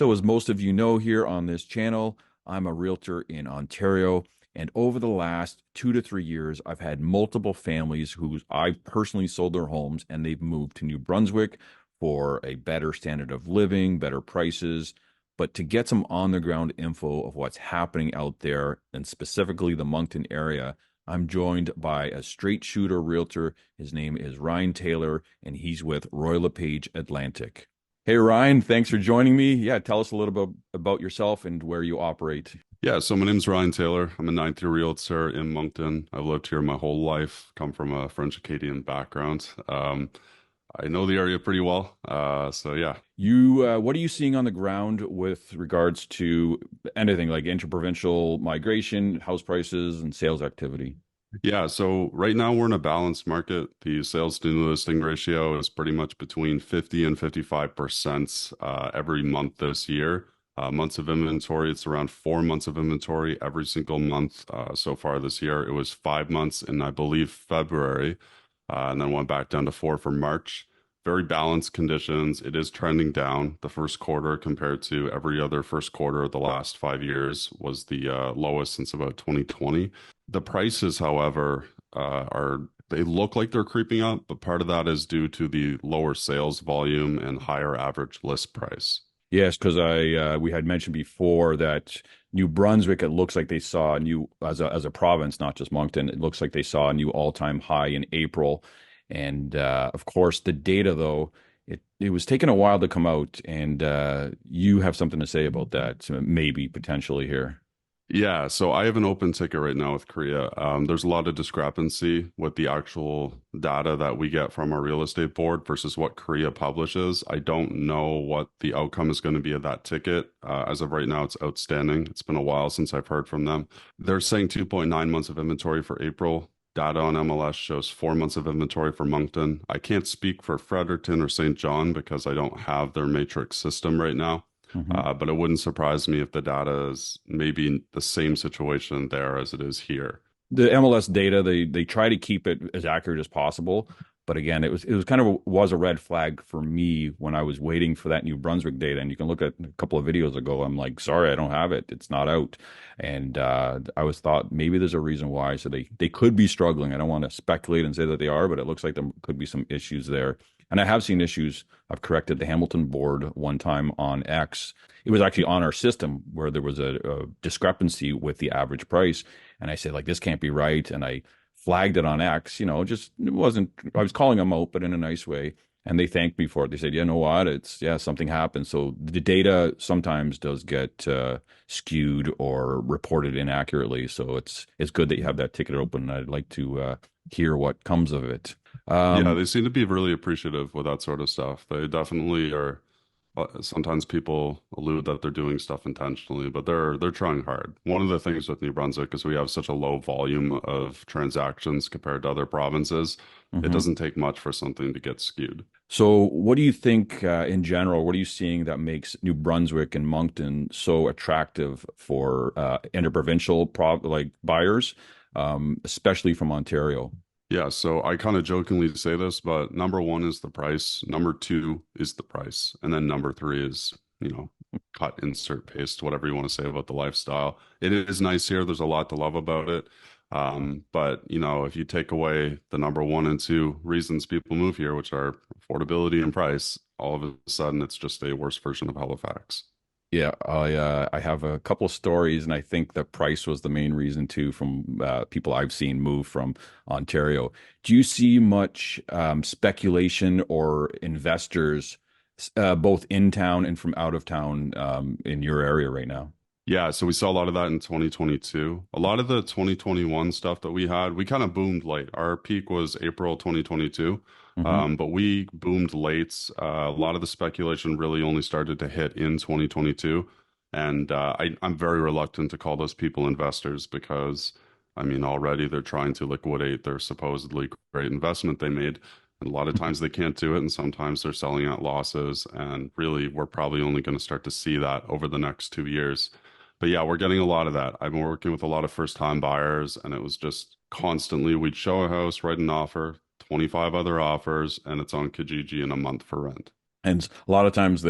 So, as most of you know here on this channel, I'm a realtor in Ontario. And over the last 2 to 3 years, I've had multiple families who I've personally sold their homes and they've moved to New Brunswick for a better standard of living, better prices. But to get some on the ground info of what's happening out there, and specifically the Moncton area, I'm joined by a straight shooter realtor. His name is Ryan Taylor, and he's with Roy LePage Atlantic. Hey Ryan, thanks for joining me. Yeah, tell us a little bit about yourself and where you operate. Yeah, so my name's Ryan Taylor. I'm a ninth-year realtor in Moncton. I've lived here my whole life, come from a French Acadian background. I know the area pretty well. So yeah. What are you seeing on the ground with regards to anything like interprovincial migration, house prices, and sales activity? Yeah, so right now we're in a balanced market. The sales to new listing ratio is pretty much between 50 and 55% every month this year. Months of inventory, it's around 4 months of inventory every single month so far this year. It was 5 months in, I believe, February, and then went back down to four for March. Very balanced conditions. It is trending down. The first quarter compared to every other first quarter of the last 5 years was the lowest since about 2020. The prices, however, are they look like they're creeping up, but part of that is due to the lower sales volume and higher average list price. Yes, because I we had mentioned before that New Brunswick, it looks like they saw a new as a province, not just Moncton. It looks like they saw a new all-time high in April, and of course the data though it was taking a while to come out, and you have something to say about that, so maybe potentially here. Yeah, so I have an open ticket right now with Korea. There's a lot of discrepancy with the actual data that we get from our real estate board versus what Korea publishes. I don't know what the outcome is going to be of that ticket. As of right now, it's outstanding. It's been a while since I've heard from them. They're saying 2.9 months of inventory for April. Data on MLS shows 4 months of inventory for Moncton. I can't speak for Fredericton or St. John because I don't have their matrix system right now. Mhm. But it wouldn't surprise me if the data is maybe the same situation there as it is here. The MLS data, they try to keep it as accurate as possible. But again, it was kind of was a red flag for me when I was waiting for that New Brunswick data. And you can look at a couple of videos ago. I'm like, sorry, I don't have it. It's not out. And I was thought maybe there's a reason why. So they could be struggling. I don't want to speculate and say that they are, but it looks like there could be some issues there. And I have seen issues. I've corrected the Hamilton board one time on X. It was actually on our system where there was a discrepancy with the average price. And I said, like, this can't be right. And I flagged it on X, just it wasn't, I was calling them out, but in a nice way. And they thanked me for it. They said, you know what? Yeah, something happened. So the data sometimes does get skewed or reported inaccurately. So it's good that you have that ticket open. I'd like to hear what comes of it. Yeah, Um, they seem to be really appreciative with that sort of stuff. They definitely are. Sometimes people allude that they're doing stuff intentionally, but they're trying hard. One of the things with New Brunswick is we have such a low volume of transactions compared to other provinces. It mhm. doesn't take much for something to get skewed. So, what do you think in general? What are you seeing that makes New Brunswick and Moncton so attractive for interprovincial like buyers, especially from Ontario? Yeah, so I kind of jokingly say this, but number one is the price, number two is the price, and then number three is, cut, insert, paste, whatever you want to say about the lifestyle. It is nice here. There's a lot to love about it. But if you take away the number one and two reasons people move here, which are affordability and price, all of a sudden it's just a worse version of Halifax. Yeah, I have a couple of stories, and I think the price was the main reason too. From people I've seen move from Ontario. Do you see much speculation or investors, both in town and from out of town, in your area right now? Yeah, so we saw a lot of that in 2022. A lot of the 2021 stuff that we had, we kind of boomed late. Our peak was April 2022, Hmm. but we boomed late. A lot of the speculation really only started to hit in 2022. And I'm very reluctant to call those people investors because, I mean, already they're trying to liquidate their supposedly great investment they made. And a lot of times they can't do it, and sometimes they're selling at losses. And really, we're probably only going to start to see that over the next 2 years. But yeah, we're getting a lot of that. I've been working with a lot of first-time buyers, and it was just constantly we'd show a house, write an offer, 25 other offers, and it's on Kijiji in a month for rent. And a lot of times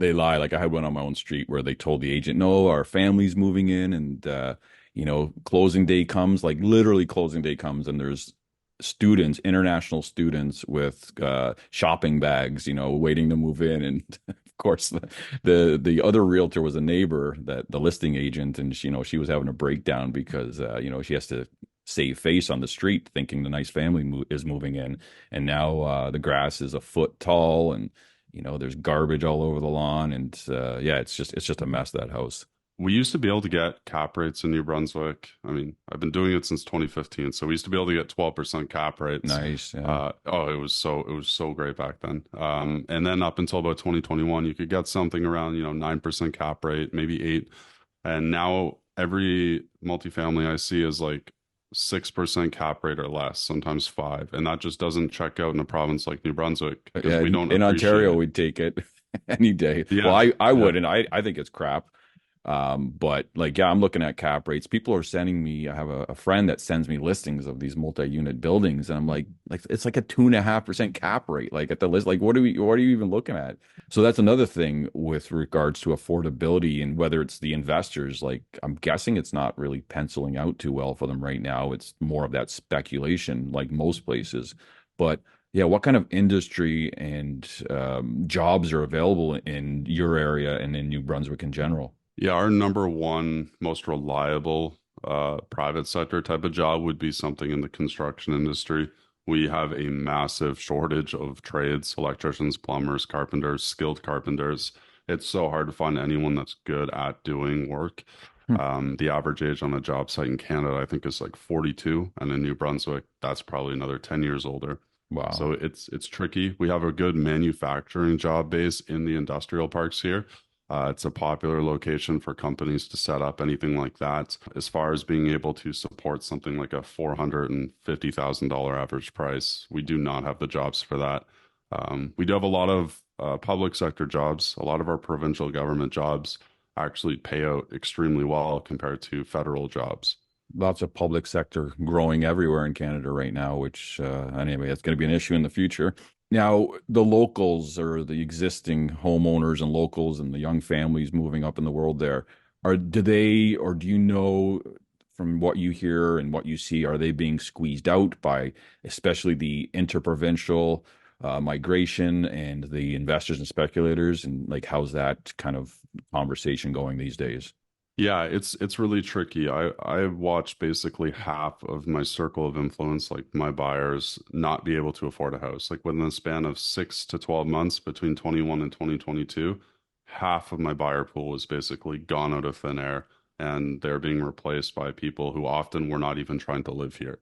They lie. Like I had one on my own street where they told the agent, "No, our family's moving in, and closing day comes, like literally closing day comes, and there's students, international students with shopping bags, waiting to move in." And of course, the other realtor was a neighbor, that the listing agent, and she was having a breakdown because she has to save face on the street, thinking the nice family is moving in, and now the grass is a foot tall, and there's garbage all over the lawn, and yeah, it's just a mess, that house. We used to be able to get cap rates in New Brunswick. I mean, I've been doing it since 2015, so we used to be able to get 12% cap rates. Nice, yeah. It was so great back then. And then up until about 2021, you could get something around, 9% cap rate, maybe 8. And now every multifamily I see is like 6% cap rate or less, sometimes 5. And that just doesn't check out in a province like New Brunswick because Yeah, we don't in appreciate Ontario, it. we'd take it any day. Well, Yeah. I Yeah. wouldn't. I think it's crap. But like, yeah, I'm looking at cap rates. People are sending me, I have a friend that sends me listings of these multi-unit buildings, and I'm like it's like a 2.5% cap rate, like at the list. Like, what are you even looking at? So that's another thing with regards to affordability and whether it's the investors. Like, I'm guessing it's not really penciling out too well for them right now. It's more of that speculation, like most places. But yeah, what kind of industry and jobs are available in your area and in New Brunswick in general? Yeah, our number one most reliable private sector type of job would be something in the construction industry. We have a massive shortage of trades, electricians, plumbers, carpenters, skilled carpenters. It's so hard to find anyone that's good at doing work. Hmm. The average age on a job site in Canada, I think, is like 42, and in New Brunswick, that's probably another 10 years older. Wow. So it's tricky. We have a good manufacturing job base in the industrial parks here. It's a popular location for companies to set up anything like that. As far as being able to support something like a $450,000 average price, we do not have the jobs for that. We do have a lot of public sector jobs. A lot of our provincial government jobs actually pay out extremely well compared to federal jobs. Lots of public sector growing everywhere in Canada right now, which anyway, that's going to be an issue in the future. Now, the locals or the existing homeowners and locals and the young families moving up in the world there, do they, or do you know from what you hear and what you see, are they being squeezed out by especially the interprovincial migration and the investors and speculators? And like, how's that kind of conversation going these days? Yeah, it's really tricky. I've watched basically half of my circle of influence, like my buyers, not be able to afford a house. Like within the span of 6 to 12 months between 21 and 2022, half of my buyer pool was basically gone out of thin air, and they're being replaced by people who often were not even trying to live here.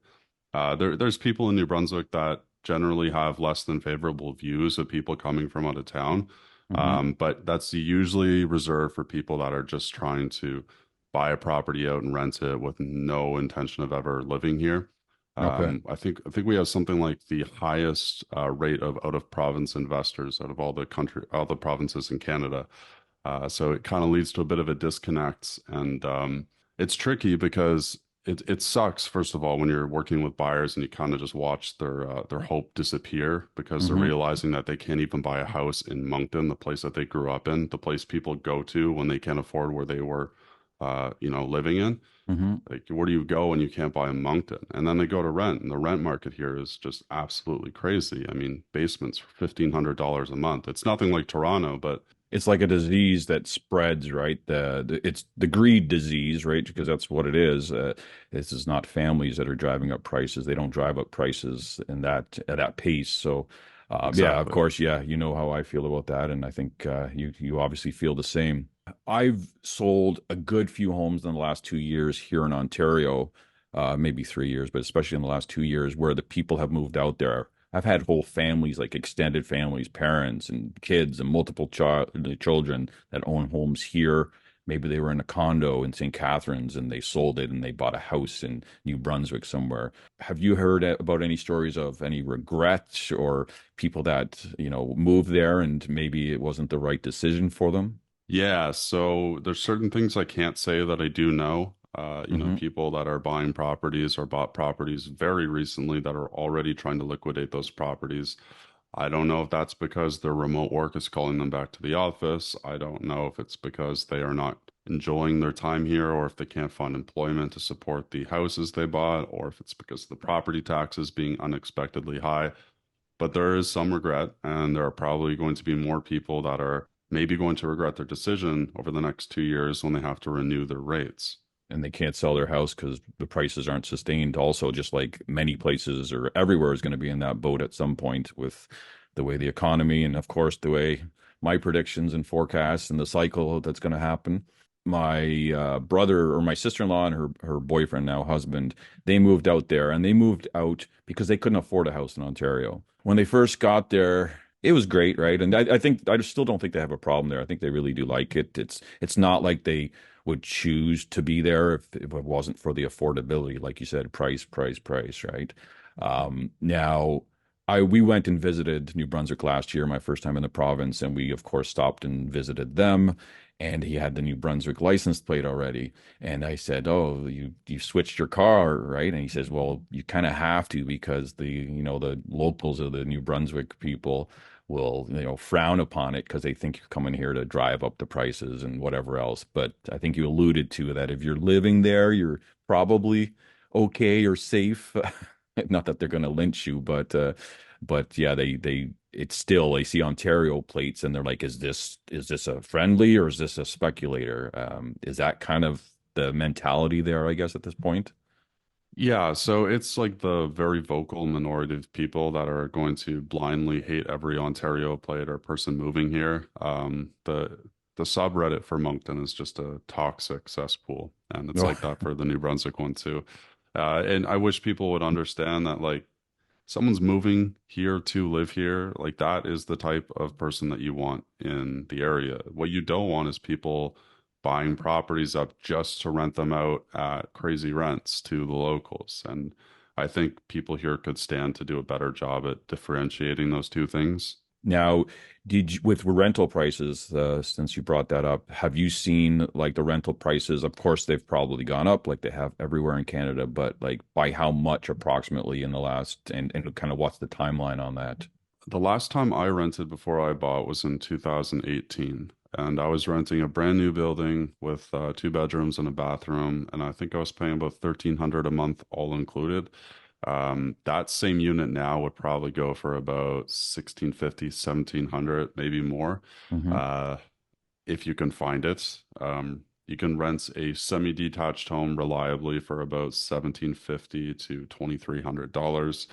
There's people in New Brunswick that generally have less than favorable views of people coming from out of town. Hmm. But that's usually reserved for people that are just trying to buy a property out and rent it with no intention of ever living here. Okay. I think we have something like the highest rate of out of province investors out of all the provinces in Canada. So it kind of leads to a bit of a disconnect, and it's tricky because it sucks, first of all, when you're working with buyers and you kind of just watch their hope disappear because they're Hmm. realizing that they can't even buy a house in Moncton, the place that they grew up in, the place people go to when they can't afford where they were, living in. Hmm. Like, where do you go when you can't buy in Moncton? And then they go to rent, and the rent market here is just absolutely crazy. I mean, basements for $1,500 a month. It's nothing like Toronto, but It's like a disease that spreads, right? It's the greed disease, right? Because that's what it is. This is not families that are driving up prices. They don't drive up prices in that at that pace. So, yeah, of exactly. course, yeah, you know how I feel about that, and I think you obviously feel the same. I've sold a good few homes in the last 2 years here in Ontario, maybe 3 years, but especially in the last 2 years, where the people have moved out there. I've had whole families, like extended families, parents and kids and multiple children that own homes here. Maybe they were in a condo in St. Catharines and they sold it and they bought a house in New Brunswick somewhere. Have you heard about any stories of any regrets or people that, moved there and maybe it wasn't the right decision for them? Yeah, so there's certain things I can't say that I do know. Hmm. People that are buying properties or bought properties very recently that are already trying to liquidate those properties. I don't know if that's because their remote work is calling them back to the office. I don't know if it's because they are not enjoying their time here or if they can't find employment to support the houses they bought or if it's because of the property taxes being unexpectedly high. But there is some regret, and there are probably going to be more people that are maybe going to regret their decision over the next 2 years when they have to renew their rates. And they can't sell their house because the prices aren't sustained. Also, just like many places or everywhere is going to be in that boat at some point with the way the economy and, of course, the way my predictions and forecasts and the cycle that's going to happen. My brother or my sister-in-law and her boyfriend, now husband, they moved out there and they moved out because they couldn't afford a house in Ontario. When they first got there, it was great, right? And I think I still don't think they have a problem there. I think they really do like it. It's not like they would choose to be there if it wasn't for the affordability, like you said, price, right? Now, I we went and visited New Brunswick last year, my first time in the province, and we of course stopped and visited them. And he had the New Brunswick license plate already. And I said, "Oh, you switched your car, right?" And he says, "Well, you kind of have to because the locals of the New Brunswick people will frown upon it because they think you're coming here to drive up the prices and whatever else." But I think you alluded to that if you're living there, you're probably okay or safe. Not that they're going to lynch you, but yeah, they it's still they see Ontario plates and they're like, is this a friendly or is this a speculator? Is that kind of the mentality there, I guess, at this point? Yeah, so it's like the very vocal minority of people that are going to blindly hate every Ontario plate or person moving here. The subreddit for Moncton is just a toxic cesspool, and it's like that for the New Brunswick one too. And I wish people would understand that like someone's moving here to live here, like that is the type of person that you want in the area. What you don't want is people buying properties up just to rent them out at crazy rents to the locals. And I think people here could stand to do a better job at differentiating those two things. Now, with rental prices, since you brought that up, have you seen like the rental prices? Of course, they've probably gone up like they have everywhere in Canada, but like by how much approximately in the last, and kind of what's the timeline on that? The last time I rented before I bought was in 2018, and I was renting a brand new building with 2 bedrooms and a bathroom, and I think I was paying about 1,300 a month all included. That same unit now would probably go for about 1,650, 1,700, maybe more, Hmm. uh, if you can find it. You can rent a semi-detached home reliably for about 1,750 to $2,300.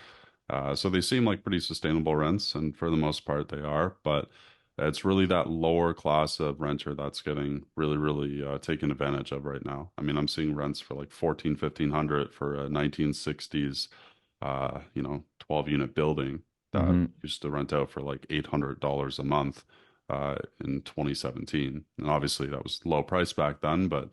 So they seem like pretty sustainable rents, and for the most part they are, but it's really that lower class of renter that's getting really, really taken advantage of right now. I mean, I'm seeing rents for like 14, 1,500 for a 1960s 12 unit building that Hmm. used to rent out for like $800 a month in 2017. And obviously that was low price back then, but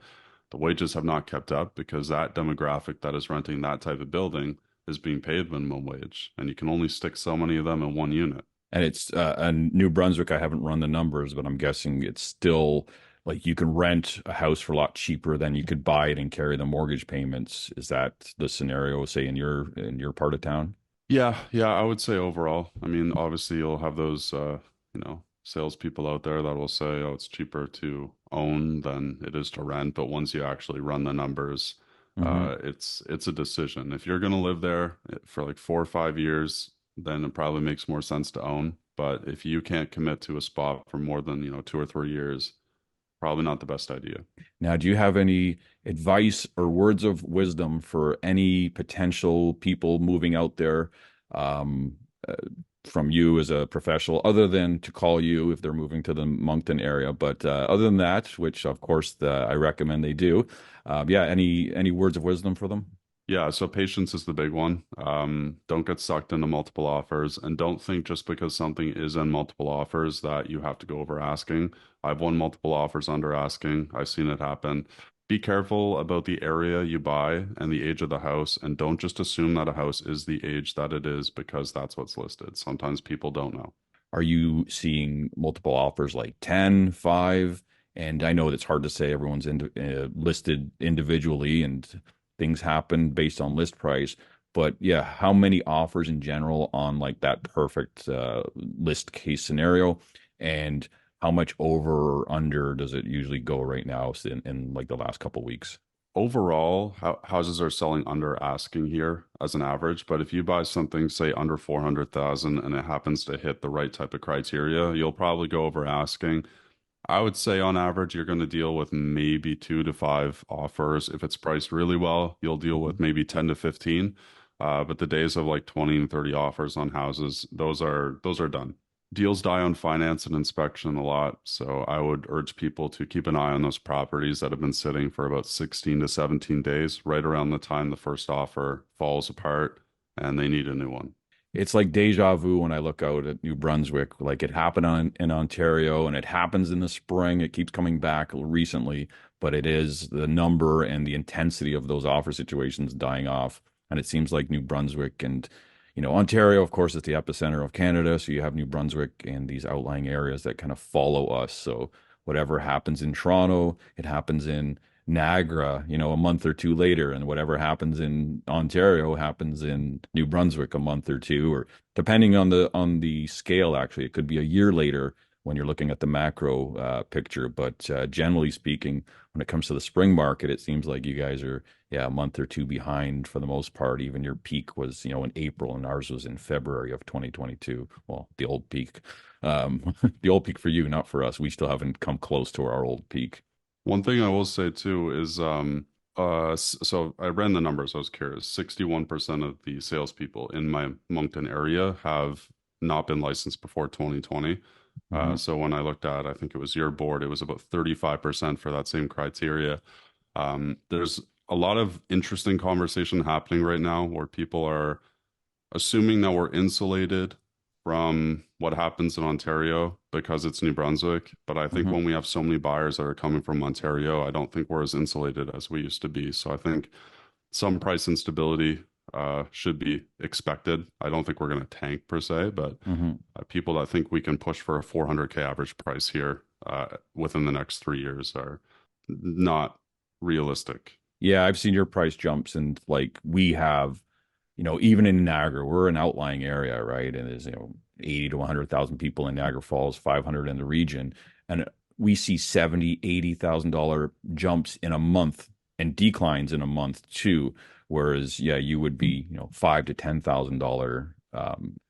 the wages have not kept up because that demographic that is renting that type of building is being paid minimum wage, and you can only stick so many of them in one unit. And it's New Brunswick. I haven't run the numbers, but I'm guessing it's still like you can rent a house for a lot cheaper than you could buy it and carry the mortgage payments. Is that the scenario, say in your part of town? Yeah, yeah, I would say overall. I mean, obviously you'll have those salespeople out there that will say, oh, it's cheaper to own than it is to rent. But once you actually run the numbers, Hmm. it's a decision. If you're gonna live there for like 4 or 5 years, then it probably makes more sense to own. But if you can't commit to a spot for more than, 2 or 3 years, probably not the best idea. Now, do you have any advice or words of wisdom for any potential people moving out there, um, uh, from you as a professional, other than to call you if they're moving to the Moncton area? But other than that, which of course I recommend they do, yeah, any words of wisdom for them? Yeah, so patience is the big one. Don't get sucked into multiple offers, and don't think just because something is in multiple offers that you have to go over asking. I've won multiple offers under asking. I've seen it happen. Be careful about the area you buy and the age of the house, and don't just assume that a house is the age that it is because that's what's listed. Sometimes people don't know. Are you seeing multiple offers like 10, 5? And I know it's hard to say everyone's listed individually and things happen based on list price. But yeah, how many offers in general on like that perfect list case scenario, and how much over or under does it usually go right now in like the last couple weeks? Overall, houses are selling under asking here as an average, but if you buy something, say under 400,000 and it happens to hit the right type of criteria, you'll probably go over asking. I would say on average, you're going to deal with maybe 2 to 5 offers. If it's priced really well, you'll deal with maybe 10 to 15. But the days of like 20 and 30 offers on houses, those are done. Deals die on finance and inspection a lot. So I would urge people to keep an eye on those properties that have been sitting for about 16 to 17 days, right around the time the first offer falls apart and they need a new one. It's like deja vu when I look out at New Brunswick. Like it happened in Ontario and it happens in the spring. It keeps coming back recently, but it is the number and the intensity of those offer situations dying off. And it seems like New Brunswick and, Ontario, of course, is the epicenter of Canada. So you have New Brunswick and these outlying areas that kind of follow us. So whatever happens in Toronto, it happens in Niagara, a month or two later, and whatever happens in Ontario happens in New Brunswick a month or two, or depending on the scale, actually, it could be a year later when you're looking at the macro picture. But generally speaking, when it comes to the spring market, it seems like you guys are, yeah, a month or two behind for the most part. Even your peak was, in April, and ours was in February of 2022. Well, the old peak, the old peak for you, not for us. We still haven't come close to our old peak. One thing I will say too is so I ran the numbers, I was curious. 61% of the salespeople in my Moncton area have not been licensed before 2020. Hmm. So when I looked at, I think it was your board, it was about 35% for that same criteria. There's a lot of interesting conversation happening right now where people are assuming that we're insulated from what happens in Ontario because it's New Brunswick. But I think Hmm. when we have so many buyers that are coming from Ontario, I don't think we're as insulated as we used to be. So I think some price instability should be expected. I don't think we're going to tank per se, but Hmm. people that think we can push for a 400K average price here within the next 3 years are not realistic. Yeah, I've seen your price jumps, and like we have, even in Niagara, we're an outlying area, right? And there's, 80 to 100,000 people in Niagara Falls, 500 in the region. And we see 70, $80,000 jumps in a month and declines in a month too. Whereas, yeah, you would be, five to $10,000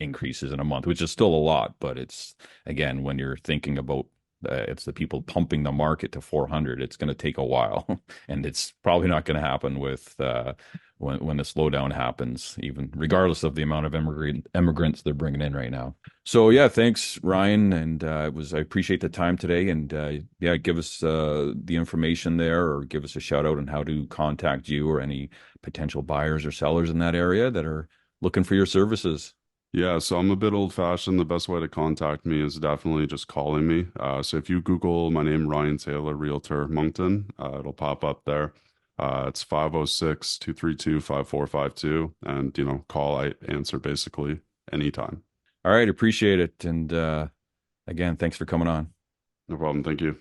increases in a month, which is still a lot. But it's, again, when you're thinking about it's the people pumping the market to 400, it's going to take a while. And it's probably not going to happen with when the slowdown happens, even regardless of the amount of immigrants they're bringing in right now. So yeah, thanks, Ryan, and I appreciate the time today, and yeah, give us the information there, or give us a shout out on how to contact you or any potential buyers or sellers in that area that are looking for your services. Yeah, so I'm a bit old fashioned. The best way to contact me is definitely just calling me. So if you Google my name, Ryan Taylor, Realtor Moncton, it'll pop up there. It's 506-232-5452. And, call, I answer basically anytime. All right, appreciate it, and again, thanks for coming on. No problem. Thank you.